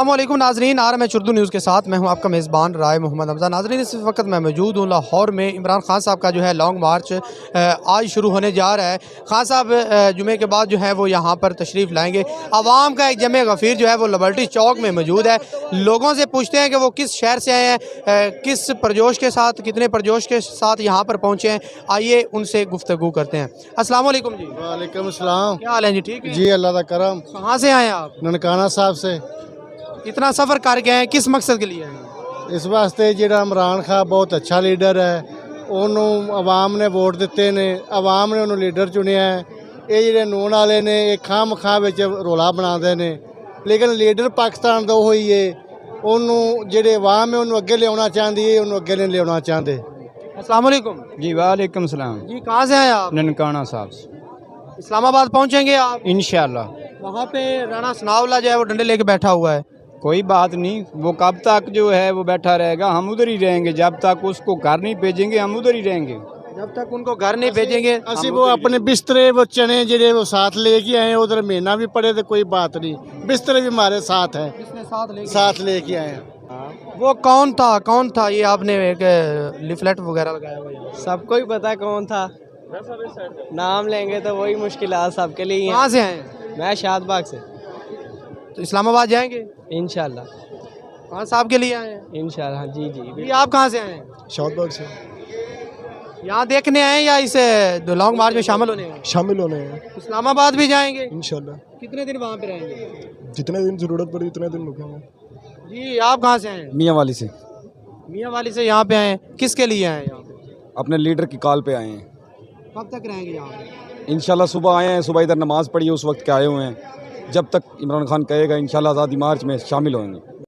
अस्सलामुअलैकुम नाजरीन, आ रहा मैं उर्दू न्यूज़ के साथ। मैं हूं आपका मेज़बान राय मोहम्मद हमजा। नाजरीन, इस वक्त मैं मौजूद हूं लाहौर में। इमरान खान साहब का जो है लॉन्ग मार्च आज शुरू होने जा रहा है। खान साहब जुमे के बाद जो है वो यहां पर तशरीफ़ लाएंगे। आवाम का एक जमे गफ़ीर जो है वो लिबर्टी चौक में मौजूद है। लोगों से पूछते हैं कि वो किस शहर से आए हैं, किस परजोश के साथ, कितने परजोश के साथ यहाँ पर पहुँचे हैं। आइए उनसे गुफ्तगू करते हैं। अस्सलामुअलैकुम जी। वालेकुम अस्सलाम। क्या हाल है जी? ठीक है जी, अल्लाह का करम। कहाँ से आए हैं आप? ननकाना साहब से इतना सफ़र करके आए, किस मकसद के लिए आए? इस वास्ते ਜਿਹੜਾ ਇਮਰਾਨ ਖਾਨ ਬਹੁਤ ਅੱਛਾ ਲੀਡਰ ਹੈ, ਉਹਨੂੰ ਆਵਾਮ ਨੇ ਵੋਟ ਦਿੱਤੇ ਨੇ, ਆਵਾਮ ਨੇ ਉਹਨੂੰ ਲੀਡਰ ਚੁਣਿਆ ਹੈ। ਇਹ ਜਿਹੜੇ ਨੂਣ ਵਾਲੇ ਨੇ ਇਹ ਖਾਮ-ਖਾ ਵਿੱਚ ਰੋਲਾ ਬਣਾਉਂਦੇ ਨੇ, ਲੇਕਿਨ ਲੀਡਰ ਪਾਕਿਸਤਾਨ ਦਾ ਉਹ ਹੀ ਹੈ। ਉਹਨੂੰ ਜਿਹੜੇ ਆਵਾਮ ਹੈ ਉਹਨੂੰ ਅੱਗੇ ਲਿਆਉਣਾ ਚਾਹੁੰਦੀ ਹੈ, ਉਹਨੂੰ ਅੱਗੇ ਨਹੀਂ ਲਿਆਉਣਾ ਚਾਹੁੰਦੇ। अस्सलाम वालेकुम जी वालेकुम सलाम। जी। कहाँ से आए आप? ननकाना साहब से इस्लामाबाद पहुँचेंगे आप? इंशाल्लाह। वहाँ पे राणा सनाउल्लाह जो है वो डंडे लेके बैठा हुआ है। कोई बात नहीं, वो कब तक जो है वो बैठा रहेगा, हम उधर ही रहेंगे। जब तक उसको घर नहीं भेजेंगे हम उधर ही रहेंगे। जब तक उनको घर नहीं भेजेंगे ਅਸੀਂ वो अपने बिस्तरे वो चने ਜਿਹੜੇ वो साथ लेके आए हैं, उधर महीना भी पड़े तो कोई बात नहीं, बिस्तरे भी हमारे साथ हैं, इसने साथ लेके साथ लेके आए हैं। वो कौन था ये आपने एक लिफलेट वगैरह लगाया हुआ है? सबको ही पता कौन था, नाम लेंगे तो वही मुश्किलात सबके लिए ही कहाँ हैं। से आए? मैं शादबाग से। तो इस्लामाबाद जाएंगे? इंशाल्लाह खान साहब के लिए आए हैं? इंशाल्लाह। जी जी जी। आप कहाँ से आए हैं? शादबाग से यहाँ देखने आए हैं या इस लॉन्ग मार्च में शामिल होने हैं? शामिल होने हैं इस्लामाबाद भी जाएंगे? इंशाल्लाह। कितने दिन वहाँ पे रहेंगे? जितने दिन ज़रूरत पड़ी उतने दिन रुकेंगे। जी। आप कहाँ से आए हैं? मियाँ वाली से मियाँ वाली से यहाँ पे आए हैं। किसके लिए आए हैं यहाँ पे? अपने लीडर की कॉल पे आए हैं। कब तक रहेंगे यहाँ पे? इंशाल्लाह सुबह आए हैं, सुबह इधर नमाज़ पढ़ी है, उस वक्त के आए हुए हैं। जब तक इमरान खान कहेगा इंशाल्लाह आज़ादी मार्च में शामिल होंगे।